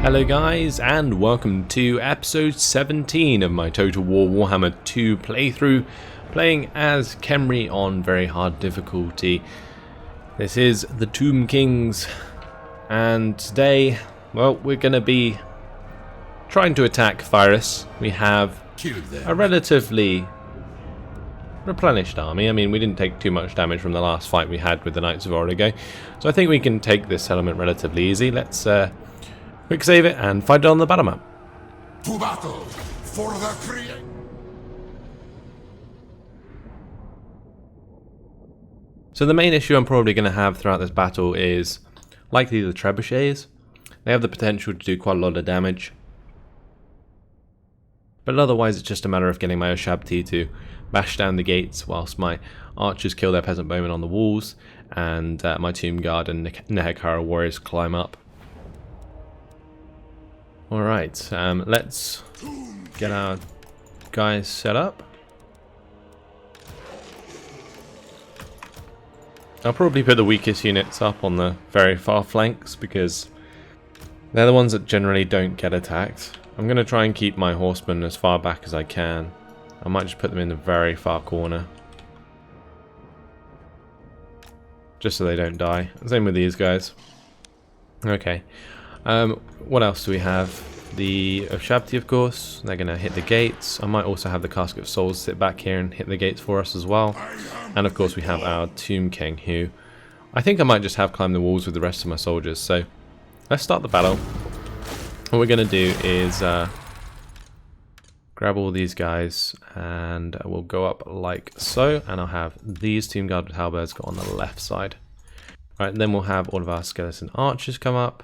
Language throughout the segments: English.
Hello guys, and welcome to episode 17 of my Total War Warhammer 2 playthrough, playing as Khemri on very hard difficulty. This is the Tomb Kings, and today, well, we're going to be trying to attack Virus. We have a relatively replenished army. I mean, we didn't take too much damage from the last fight we had with the Knights of Origo, so I think we can take this settlement relatively easy. Let's quick save it and fight it on the battle map. To battle for the create. So the main issue I'm probably going to have throughout this battle is likely the trebuchets. They have the potential to do quite a lot of damage, but otherwise it's just a matter of getting my Ushabti to bash down the gates whilst my archers kill their peasant bowmen on the walls and my tomb guard and Nehekara warriors climb up. Alright, let's get our guys set up. I'll probably put the weakest units up on the very far flanks because they're the ones that generally don't get attacked. I'm going to try and keep my horsemen as far back as I can. I might just put them in the very far corner, just so they don't die. Same with these guys. Okay. What else do we have? The Ushabti, of course. They're going to hit the gates. I might also have the Casket of Souls sit back here and hit the gates for us as well. And of course we have our Tomb King, who I think I might just have climb the walls with the rest of my soldiers. So let's start the battle. What we're going to do is grab all these guys and we'll go up like so. And I'll have these Tomb Guard with halberds go on the left side. Alright, then we'll have all of our skeleton archers come up.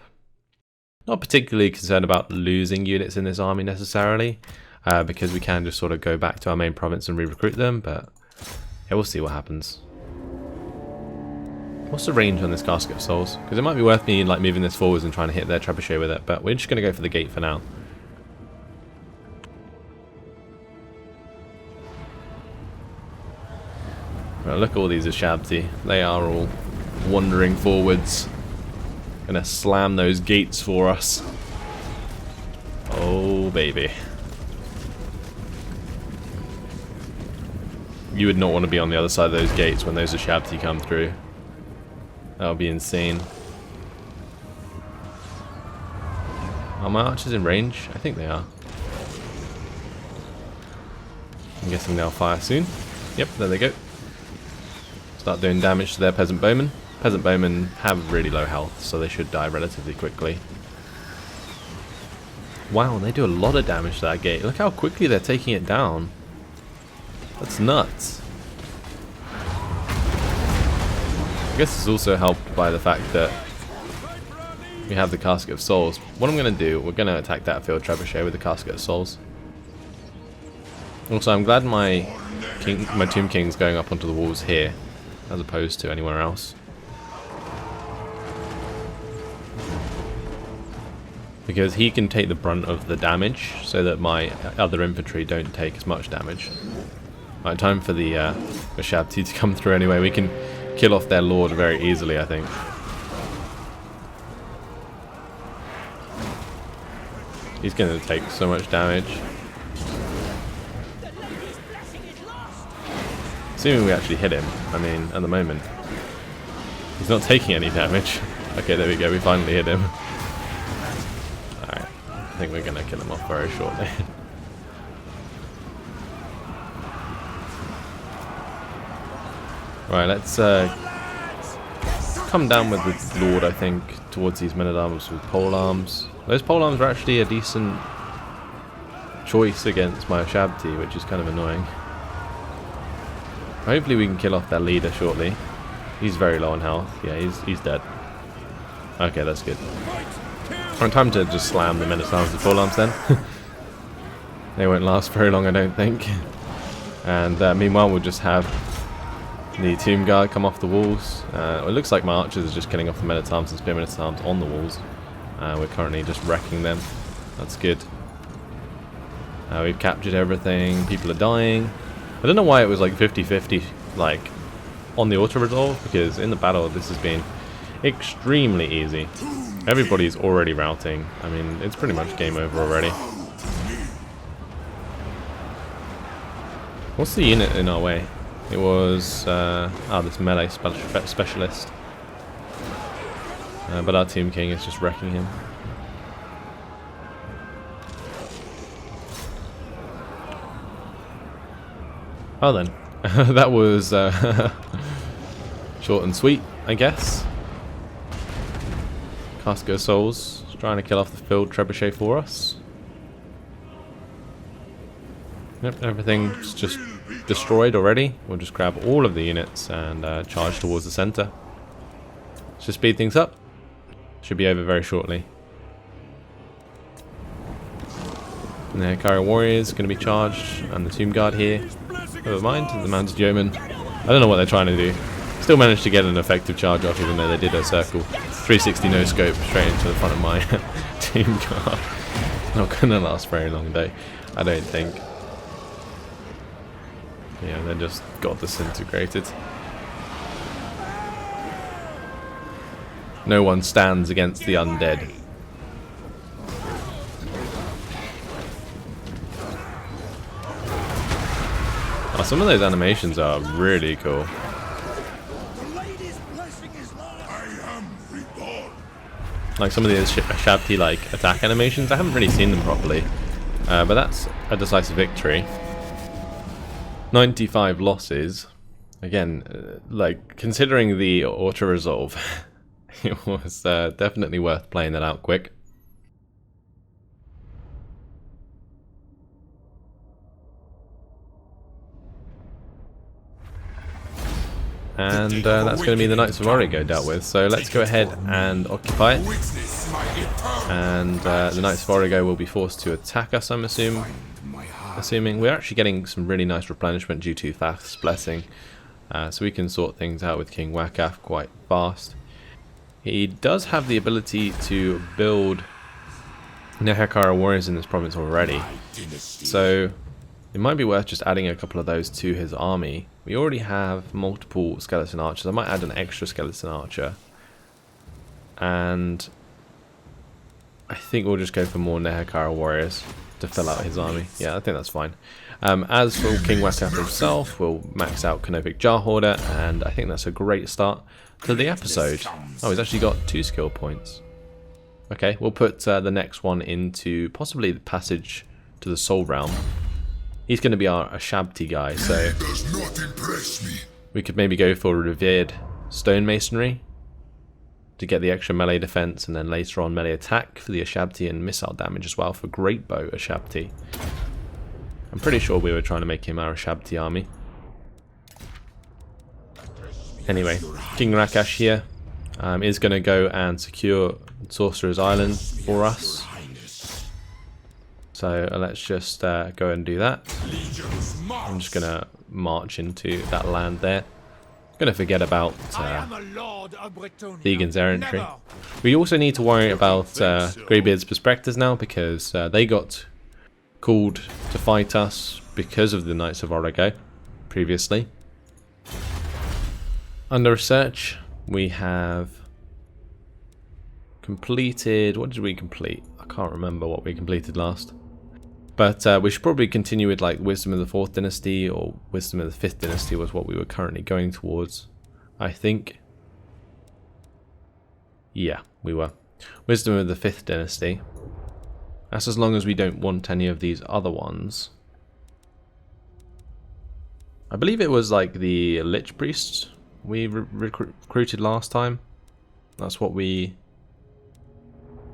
Not particularly concerned about losing units in this army necessarily, because we can just sort of go back to our main province and re-recruit them, but yeah, we'll see what happens. What's the range on this Casket of Souls? Because it might be worth me like moving this forwards and trying to hit their trebuchet with it, but we're just going to go for the gate for now. Right, look at all these Ushabti. They are all wandering forwards. Gonna slam those gates for us. Oh baby. You would not want to be on the other side of those gates when those Ushabti come through. That would be insane. Are my archers in range? I think they are. I'm guessing they'll fire soon. Yep, there they go. Start doing damage to their peasant bowmen. Peasant bowmen have really low health, so they should die relatively quickly. Wow, they do a lot of damage to that gate. Look how quickly they're taking it down. That's nuts. I guess it's also helped by the fact that we have the Casket of Souls. What I'm going to do, we're going to attack that field trebuchet with the Casket of Souls. Also, I'm glad my Tomb King's going up onto the walls here, as opposed to anywhere else. Because he can take the brunt of the damage, so that my other infantry don't take as much damage. Right, time for the Ushabti to come through anyway. We can kill off their lord very easily, I think. He's going to take so much damage. Assuming we actually hit him. I mean, at the moment, he's not taking any damage. Okay, there we go. We finally hit him. I think we're going to kill him off very shortly. Right, let's come down with the Lord, I think, towards these men-at-arms with polearms. Those polearms are actually a decent choice against my Ushabti, which is kind of annoying. Hopefully we can kill off their leader shortly. He's very low on health. Yeah, he's dead. Okay, that's good. Right, time to just slam the men-at-arms with polearms then. They won't last very long, I don't think. And meanwhile, we'll just have the Tomb Guard come off the walls. It looks like my archers are just killing off the men-at-arms and spear-men-at-arms on the walls. We're currently just wrecking them. That's good. We've captured everything. People are dying. I don't know why it was like 50-50, like on the auto resolve, because in the battle this has been extremely easy. Everybody's already routing. I mean, it's pretty much game over already. What's the unit in our way? It was this melee specialist. But our Tomb King is just wrecking him. Oh then, that was short and sweet, I guess. Casco Souls trying to kill off the field trebuchet for us. Yep, everything's just destroyed already. We'll just grab all of the units and charge towards the center. Let's just speed things up. Should be over very shortly. And the Hekari Warriors going to be charged, and the Tomb Guard here. Never mind, the Mounted Yeoman. I don't know what they're trying to do. Still managed to get an effective charge off, even though they did a circle. 360 no scope straight into the front of my Tomb Guard. Not going to last very long though, I don't think. Yeah, they just got disintegrated. No one stands against the undead. Oh, some of those animations are really cool. Like some of the Shabti like attack animations, I haven't really seen them properly. But that's a decisive victory. 95 losses. Again, like considering the auto resolve, it was definitely worth playing that out quick. And that's going to be the Knights of Origo dealt with. So let's go ahead and occupy it. And the Knights of Origo will be forced to attack us, I'm assuming. We're actually getting some really nice replenishment due to Fath's Blessing. So we can sort things out with King Wakaf quite fast. He does have the ability to build Nehekara warriors in this province already. So it might be worth just adding a couple of those to his army. We already have multiple skeleton archers. I might add an extra skeleton archer. And I think we'll just go for more Nehekara warriors to fill out his army. Yeah, I think that's fine. As for King Wakaf himself, we'll max out Canopic Jar Hoarder, and I think that's a great start to the episode. Oh, he's actually got 2 skill points. Okay, we'll put the next one into possibly the passage to the Soul Realm. He's going to be our Shabti guy, so we could maybe go for Revered Stonemasonry to get the extra melee defense, and then later on melee attack for the Ashabti and missile damage as well for Great Bow Ashabti. I'm pretty sure we were trying to make him our Ashabti army. Anyway, King Rakash here is going to go and secure Sorcerer's Island for us. So let's just go and do that. I'm just going to march into that land there. Going to forget about Thegan's errantry. We also need to worry about Greybeard's Prospectors now, because they got called to fight us because of the Knights of Origo previously. Under research, we have completed... What did we complete? I can't remember what we completed last. But we should probably continue with like Wisdom of the 4th Dynasty, or Wisdom of the 5th Dynasty was what we were currently going towards, I think. Yeah, we were. Wisdom of the 5th Dynasty. That's as long as we don't want any of these other ones. I believe it was like the Lich Priests we recruited last time. That's what we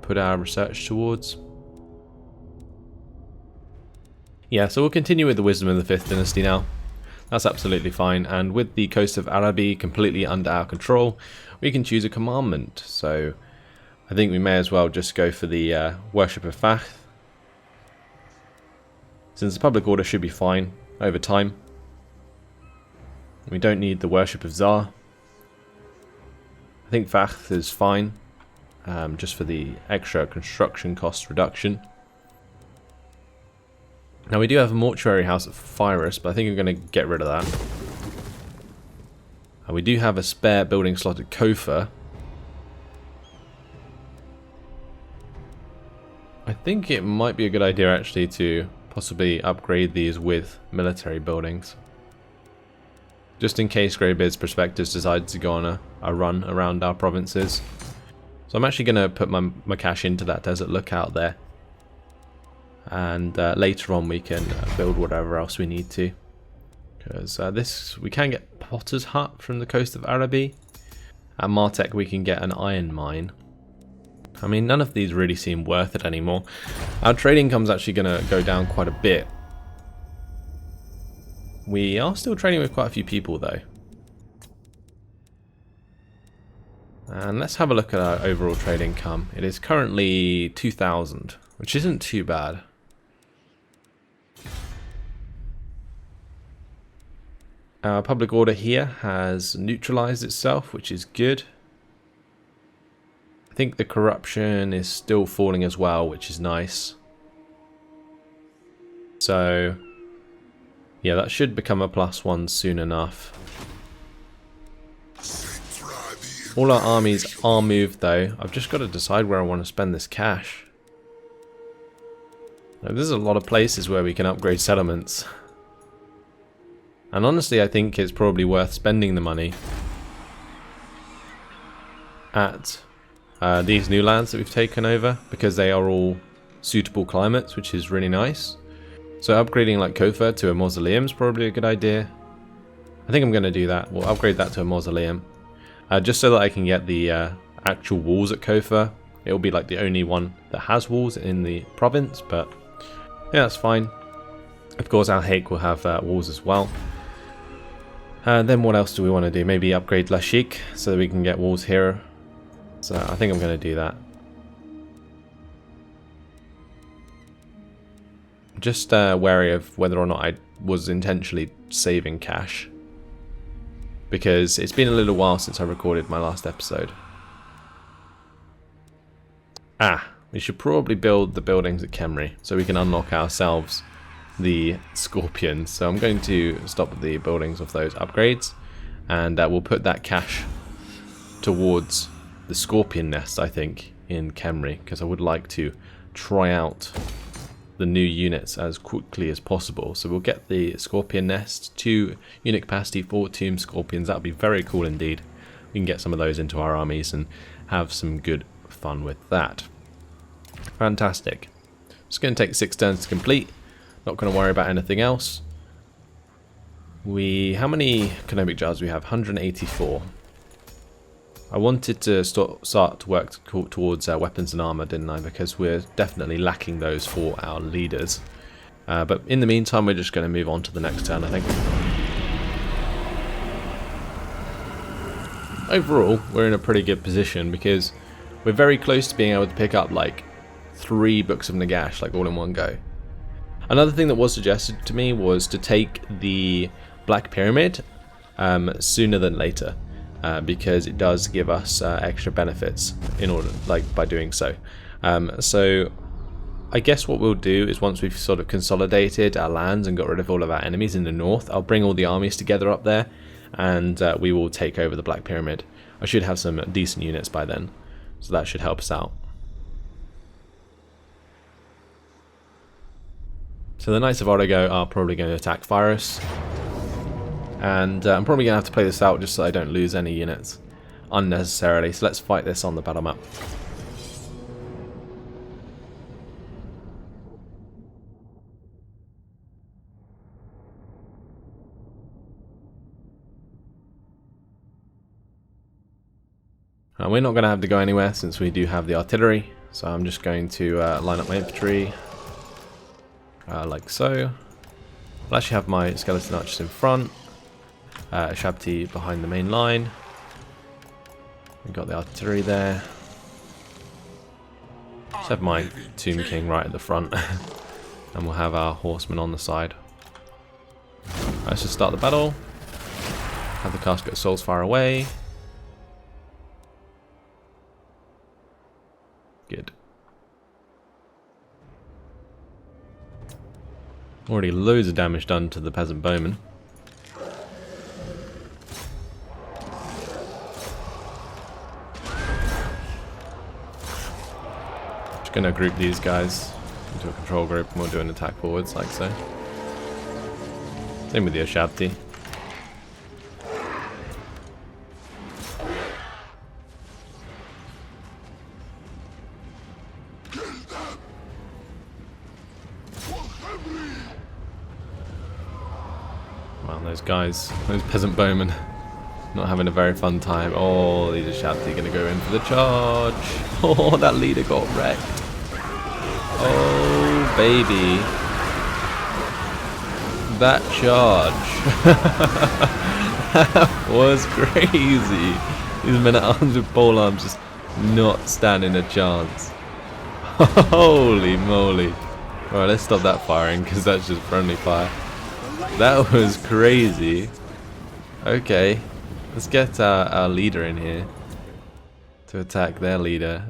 put our research towards. Yeah, so we'll continue with the Wisdom of the 5th Dynasty now. That's absolutely fine, and with the coast of Araby completely under our control, we can choose a commandment. So I think we may as well just go for the Worship of Fath, since the public order should be fine over time. We don't need the Worship of Zar. I think Fath is fine, just for the extra construction cost reduction. Now we do have a mortuary house at Phyrus, but I think I'm going to get rid of that. And we do have a spare building slot at Kofa. think it might be a good idea actually to possibly upgrade these with military buildings. Just in case Greybeard's Prospectors decide to go on a run around our provinces. So I'm actually going to put my cash into that desert lookout there. And later on we can build whatever else we need to. Because we can get Potter's Hut from the coast of Araby. At Martek we can get an iron mine. I mean, none of these really seem worth it anymore. Our trade income's actually going to go down quite a bit. We are still trading with quite a few people though. And let's have a look at our overall trade income. It is currently 2,000, which isn't too bad. Our public order here has neutralized itself, which is good. I think the corruption is still falling as well, which is nice. So, yeah, that should become a +1 soon enough. All our armies are moved though. I've just got to decide where I want to spend this cash. Now, there's a lot of places where we can upgrade settlements. And honestly, I think it's probably worth spending the money at these new lands that we've taken over, because they are all suitable climates, which is really nice. So upgrading like Kofa to a mausoleum is probably a good idea. I think I'm going to do that. We'll upgrade that to a mausoleum. Just so that I can get the actual walls at Kofa. It'll be like the only one that has walls in the province, but yeah, that's fine. Of course, Al Haik will have walls as well. Then what else do we want to do? Maybe upgrade Lashik so that we can get walls here. So I think I'm going to do that. Just wary of whether or not I was intentionally saving cash, because it's been a little while since I recorded my last episode. We should probably build the buildings at Khemri so we can unlock ourselves the scorpions. So I'm going to stop the buildings of those upgrades, and we'll put that cash towards the scorpion nest, I think, in Khemri, because I would like to try out the new units as quickly as possible. So we'll get the scorpion nest, 2 unit capacity, 4 tomb scorpions. That would be very cool indeed. We can get some of those into our armies and have some good fun with that. Fantastic. It's going to take 6 turns to complete. Not going to worry about anything else. How many economic jars do we have? 184. I wanted to start to work towards weapons and armor, didn't I? Because we're definitely lacking those for our leaders. But in the meantime, we're just going to move on to the next turn, I think. Overall, we're in a pretty good position because we're very close to being able to pick up like 3 books of Nagash, like all in one go. Another thing that was suggested to me was to take the Black Pyramid sooner than later. Because it does give us extra benefits by doing so. So I guess what we'll do is, once we've sort of consolidated our lands and got rid of all of our enemies in the north, I'll bring all the armies together up there, and we will take over the Black Pyramid. I should have some decent units by then, so that should help us out. So the Knights of Origo are probably going to attack Pyrus. And I'm probably going to have to play this out just so I don't lose any units unnecessarily. So let's fight this on the battle map. We're not going to have to go anywhere since we do have the artillery. So I'm just going to line up my infantry like so. I'll actually have my skeleton archers in front. Shabti behind the main line. We've got the artillery there. Just have my Tomb King right at the front. And we'll have our horsemen on the side. Let's just start the battle. Have the Casket of Souls far away. Good. Already loads of damage done to the peasant bowmen. Just gonna group these guys. into a control group and we'll do an attack forwards like so. Same with the Ashabti. Well, those guys, those peasant bowmen, not having a very fun time. Oh, these Ashabti are going to go in for the charge. Oh, that leader got wrecked. Oh, baby. That charge. That was crazy. These men at arms with pole arms just not standing a chance. Holy moly. Alright, let's stop that firing because that's just friendly fire. That was crazy. Okay, let's get our leader in here to attack their leader.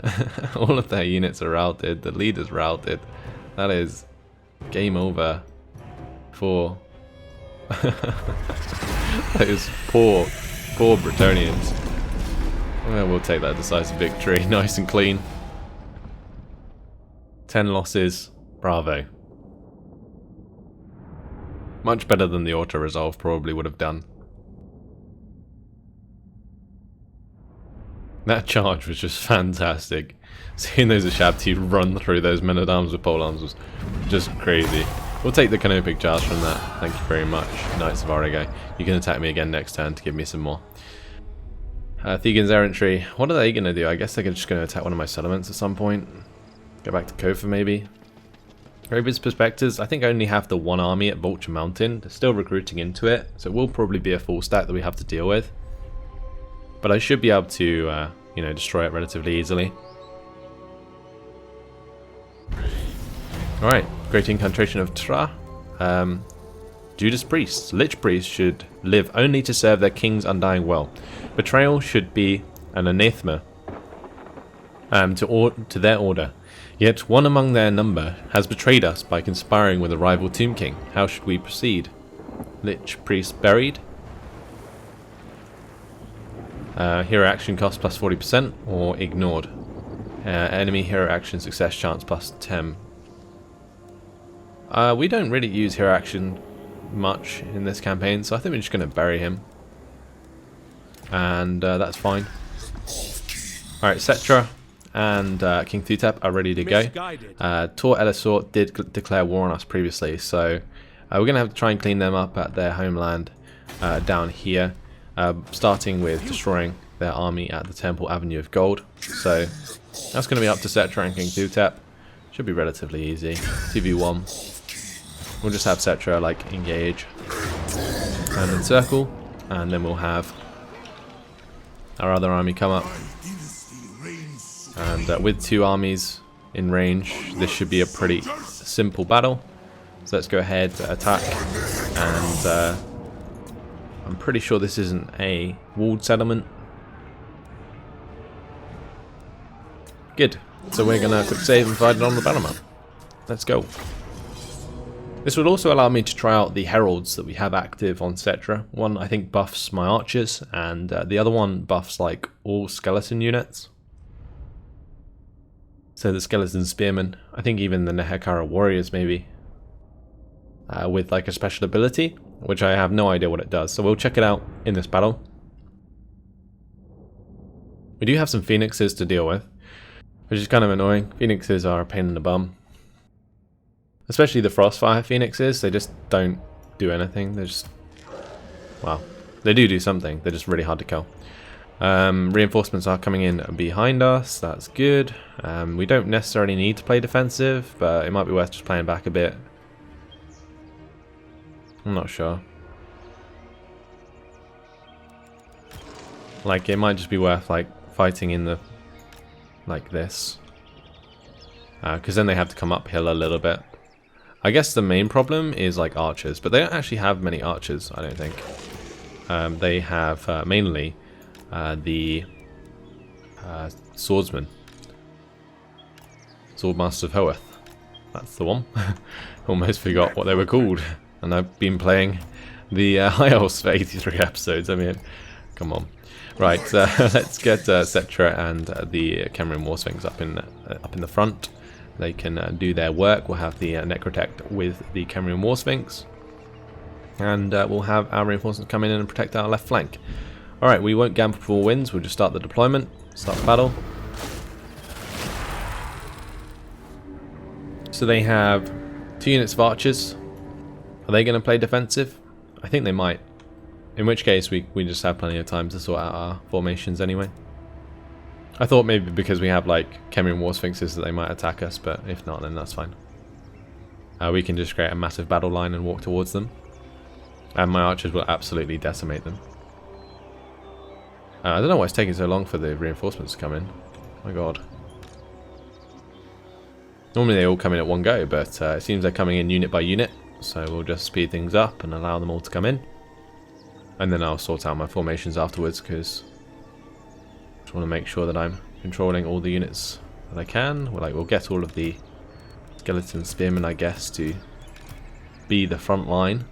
All of their units are routed. The leader's routed. That is game over for those poor Bretonnians. Well, we'll take that decisive victory, nice and clean. 10 losses, bravo. Much better than the auto-resolve probably would have done. That charge was just fantastic. Seeing those Ashabti run through those men-at-arms with polearms was just crazy. We'll take the canopic charge from that. Thank you very much, Knights of Araby. You can attack me again next turn to give me some more. Thegan's errantry. What are they going to do? I guess they're just going to attack one of my settlements at some point. Go back to Kofa maybe. Araby's Prospectors, I think I only have the one army at Vulture Mountain. They're still recruiting into it, so it will probably be a full stack that we have to deal with. But I should be able to, you know, destroy it relatively easily. Alright, Great Incantation of Tra. Judas Priests. Lich Priests should live only to serve their king's undying well. Betrayal should be an anathema to their order. Yet one among their number has betrayed us by conspiring with a rival Tomb King. How should we proceed? Lich Priest buried. Hero action cost plus 40% or ignored. Enemy hero action success chance plus 10. We don't really use hero action much in this campaign, so I think we're just going to bury him. And that's fine. Alright, Settra and King Thutep are ready to go. Tor Elisort did declare war on us previously, so we're going to have to try and clean them up at their homeland down here, starting with destroying their army at the Temple Avenue of Gold. So that's going to be up to Settra and King Thutep. Should be relatively easy. 2v1. We'll just have Settra like engage and encircle, and then we'll have our other army come up. And with two armies in range, this should be a pretty simple battle. So let's go ahead, attack, and I'm pretty sure this isn't a walled settlement. Good. So we're gonna quick save and fight it on the battle map. Let's go. This would also allow me to try out the heralds that we have active on Settra. One I think buffs my archers, and the other one buffs like all skeleton units. So the skeleton spearmen, I think even the Nehekara warriors maybe, with like a special ability, which I have no idea what it does. So we'll check it out in this battle. We do have some phoenixes to deal with, which is kind of annoying. Phoenixes are a pain in the bum. Especially the Frostfire Phoenixes, they just don't do anything. They're just, well, they do something. They're just really hard to kill. Reinforcements are coming in behind us. That's good. We don't necessarily need to play defensive, but it might be worth just playing back a bit. I'm not sure. Like, it might just be worth like fighting in the like this, because then they have to come uphill a little bit. I guess the main problem is like archers, but they don't actually have many archers, I don't think. They have mainly the swordsman, Swordmasters of Hoeth. That's the one. Almost forgot what they were called, and I've been playing the High Elves for 83 episodes. I mean, come on. Right, let's get Settra and the Khemri War Sphinx up in the front. they can do their work. We'll have the Necrotect with the Khemri War Sphinx. And we'll have our reinforcements come in and protect our left flank. Alright, we won't gamble for wins. We'll just start the deployment. Start the battle. So they have 2 units of archers. Are they going to play defensive? I think they might. In which case we just have plenty of time to sort out our formations anyway. I thought maybe because we have like Khemri War Sphinxes that they might attack us, but if not, then that's fine. We can just create a massive battle line and walk towards them. And my archers will absolutely decimate them. I don't know why it's taking so long for the reinforcements to come in. My god. Normally they all come in at one go, but it seems they're coming in unit by unit. So we'll just speed things up and allow them all to come in. And then I'll sort out my formations afterwards, because I just want to make sure that I'm controlling all the units that I can. We'll get all of the skeleton spearmen, I guess, to be the front line.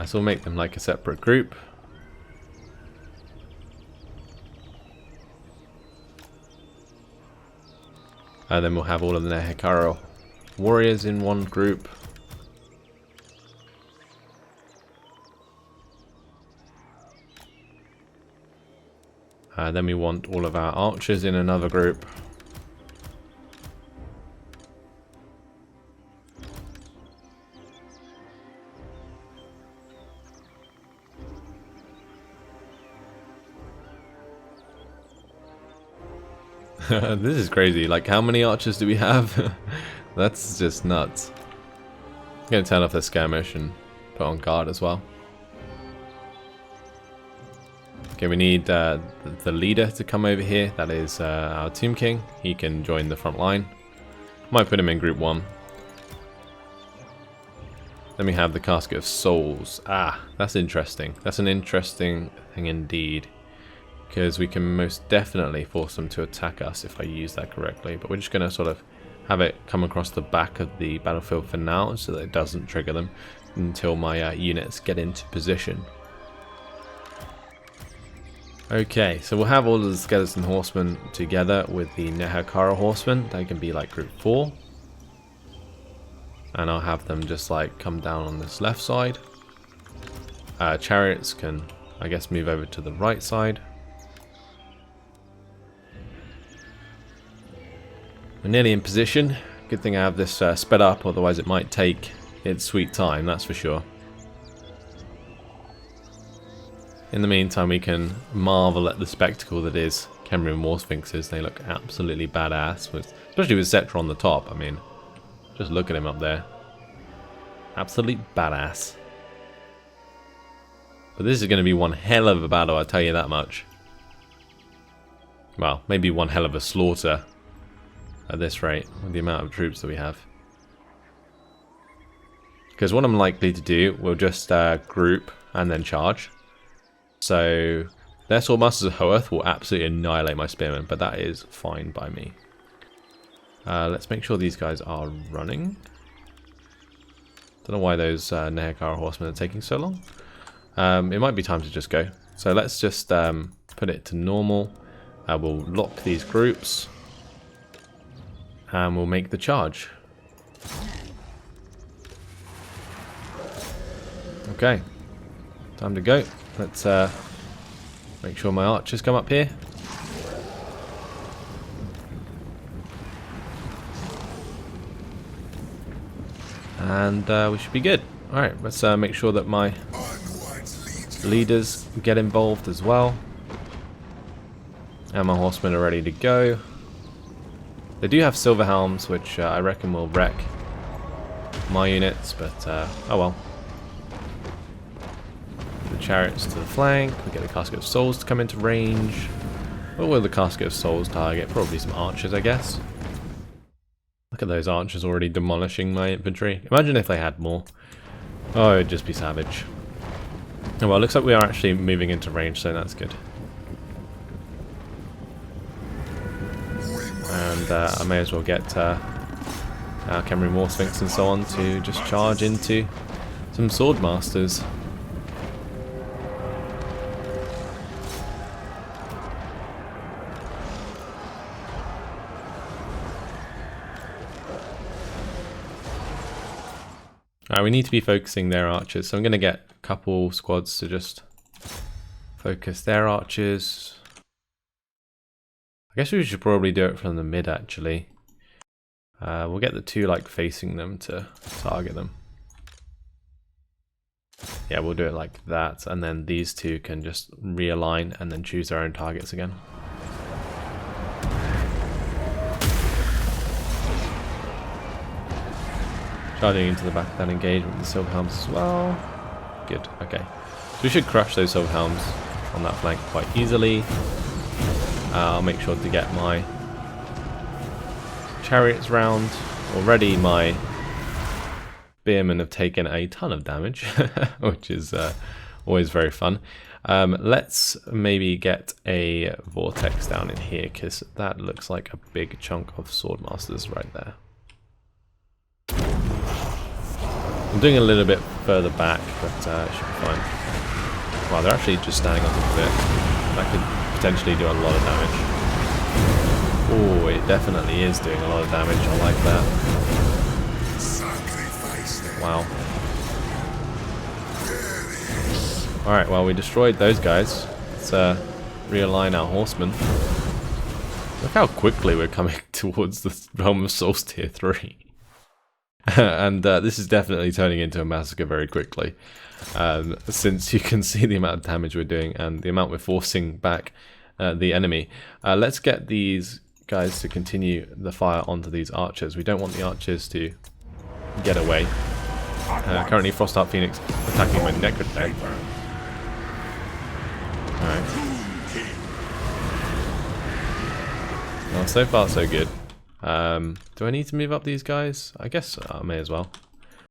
So we'll make them like a separate group. Then we'll have all of the Nehekara warriors in one group. Then we want all of our archers in another group. This is crazy. Like, how many archers do we have? That's just nuts. I'm going to turn off the skirmish and put on guard as well. Okay, we need the leader to come over here. That is our Tomb King. He can join the front line. Might put him in group 1. Then we have the Casket of Souls. Ah, that's interesting. That's an interesting thing indeed. Because we can most definitely force them to attack us if I use that correctly. But we're just going to sort of have it come across the back of the battlefield for now, so that it doesn't trigger them until my units get into position. Okay, so we'll have all of the skeleton horsemen together with the Nehekara horsemen. They can be like group 4. And I'll have them just like come down on this left side. Chariots can, I guess, move over to the right side. We're nearly in position. Good thing I have this sped up, otherwise it might take its sweet time, that's for sure. In the meantime, we can marvel at the spectacle that is Khemri War Sphinxes. They look absolutely badass, especially with Settra on the top. I mean, just look at him up there. Absolutely badass. But this is going to be one hell of a battle, I'll tell you that much. Well, maybe one hell of a slaughter at this rate, with the amount of troops that we have. Because what I'm likely to do, we'll just group and then charge. So their Swordmasters of Hoeth will absolutely annihilate my spearmen, but that is fine by me. Let's make sure these guys are running. Don't know why those Nehekara horsemen are taking so long. It might be time to just go. So let's just put it to normal. We'll lock these groups. And we'll make the charge. Okay. Time to go. Let's make sure my archers come up here. And we should be good. Alright, let's make sure that my leaders get involved as well. And my horsemen are ready to go. They do have silver helms, which I reckon will wreck my units, but oh well. The chariots to the flank. We get the Casket of Souls to come into range. What will the Casket of Souls target? Probably some archers, I guess. Look at those archers already demolishing my infantry. Imagine if they had more. Oh, it'd just be savage. Oh well, looks like we are actually moving into range, so that's good. And I may as well get our Khemri War Sphinx and so on to just charge into some Swordmasters. Alright, we need to be focusing their archers, so I'm going to get a couple squads to just focus their archers. I guess we should probably do it from the mid, actually. We'll get the two like facing them to target them. Yeah, we'll do it like that, and then these two can just realign and then choose their own targets again. Charging into the back of that engagement with the Silver Helms as well. Good, okay. So we should crush those Silver Helms on that flank quite easily. I'll make sure to get my chariots round. Already my spearmen have taken a ton of damage, which is always very fun. Let's maybe get a vortex down in here, because that looks like a big chunk of swordmasters right there. I'm doing a little bit further back, but it should be fine. Wow, they're actually just standing on top of it. That could potentially do a lot of damage. Oh, it definitely is doing a lot of damage. I like that. Wow. Alright, well, we destroyed those guys. Let's realign our horsemen. Look how quickly we're coming towards the Realm of Souls tier 3. And this is definitely turning into a massacre very quickly, since you can see the amount of damage we're doing and the amount we're forcing back the enemy. Let's get these guys to continue the fire onto these archers. We don't want the archers to get away. Currently Frostheart Phoenix attacking my Necrotech. Alright. Well, so far so good. Do I need to move up these guys? I guess I may as well.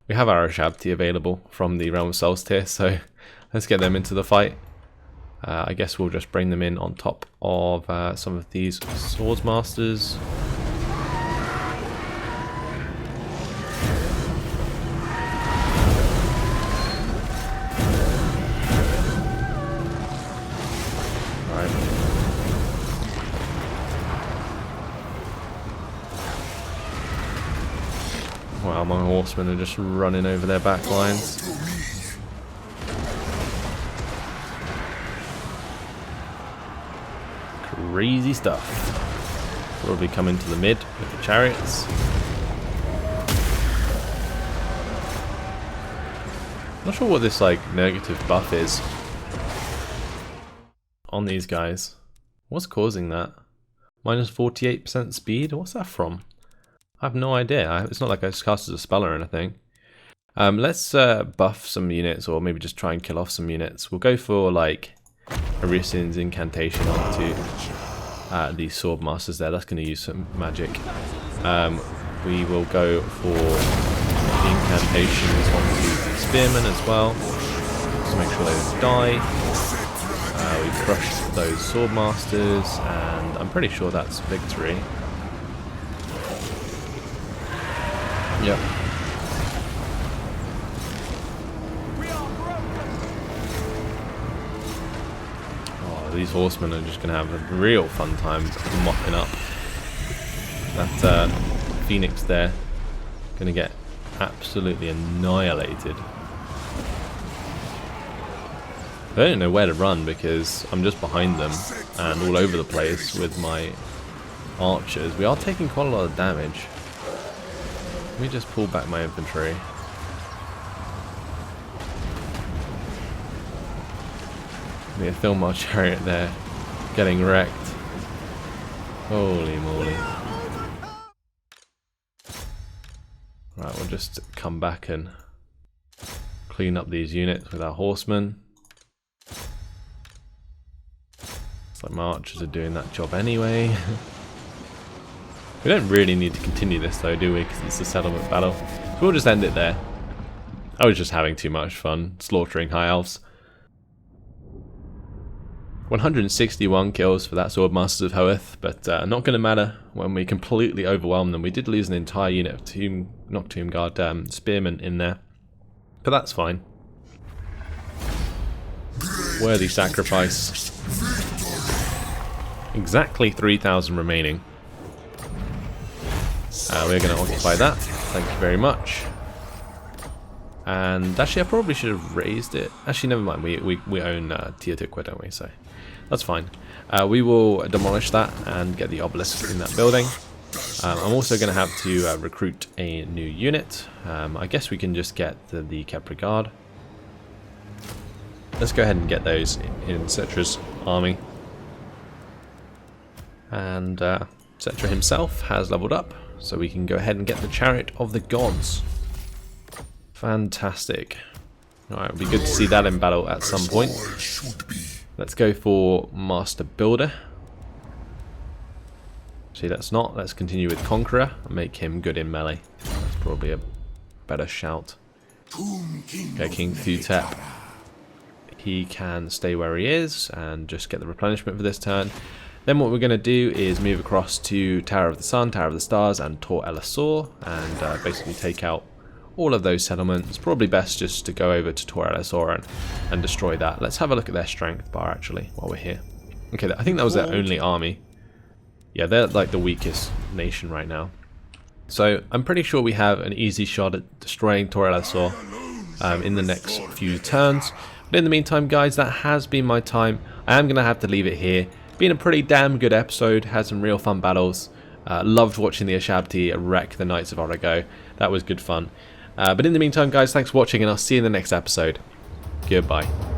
We have our Shabti available from the Realm of Souls tier, so let's get them into the fight. I guess we'll just bring them in on top of some of these Swordsmasters. Wow, my horsemen are just running over their back lines. Crazy stuff. Probably come into the mid with the chariots. Not sure what this like negative buff is on these guys. What's causing that? Minus 48% speed? What's that from? I have no idea. It's not like I just cast as a spell or anything. Let's buff some units, or maybe just try and kill off some units. We'll go for like Arisin's incantation onto these swordmasters there. That's going to use some magic. We will go for incantations onto the spearmen as well, to make sure they don't die. We crushed those swordmasters, and I'm pretty sure that's victory. Yep. Oh, these horsemen are just going to have a real fun time mopping up. That Phoenix there, going to get absolutely annihilated. I don't know where to run because I'm just behind them and all over the place with my archers. We are taking quite a lot of damage. Let me just pull back my infantry. We film our chariot there, getting wrecked. Holy moly. Right, we'll just come back and clean up these units with our horsemen. It's like my archers are doing that job anyway. We don't really need to continue this though, do we? Because it's a settlement battle. So we'll just end it there. I was just having too much fun slaughtering High Elves. 161 kills for that Swordmasters of Hoeth, but not going to matter when we completely overwhelm them. We did lose an entire unit of Tomb Guard spearmen in there, but that's fine. Worthy sacrifice. Exactly 3,000 remaining. We're going to occupy that. Thank you very much. And actually, I probably should have raised it. Actually, never mind. We own Teotihuacan, don't we? So that's fine. We will demolish that and get the obelisk in that building. I'm also going to have to recruit a new unit. I guess we can just get the Khemri Guard. Let's go ahead and get those in Settra's army. And Settra himself has leveled up, so we can go ahead and get the Chariot of the Gods. Fantastic. Alright, it'll be good to see that in battle at some point. Let's go for Master Builder. See, let's not. Let's continue with Conqueror and make him good in melee. That's probably a better shout. Okay, King Thutep. He can stay where he is and just get the replenishment for this turn. Then what we're going to do is move across to Tower of the Sun, Tower of the Stars, and Tor El-Asor, and basically take out all of those settlements. Probably best just to go over to Tor El-Asor and destroy that. Let's have a look at their strength bar actually while we're here. Okay, I think that was their only army. Yeah, they're like the weakest nation right now. So I'm pretty sure we have an easy shot at destroying Tor El-Asor in the next few turns. But in the meantime, guys, that has been my time. I am going to have to leave it here. Been a pretty damn good episode. Had some real fun battles. Loved watching the Ashabti wreck the Knights of Arago. That was good fun. But in the meantime, guys, thanks for watching, and I'll see you in the next episode. Goodbye.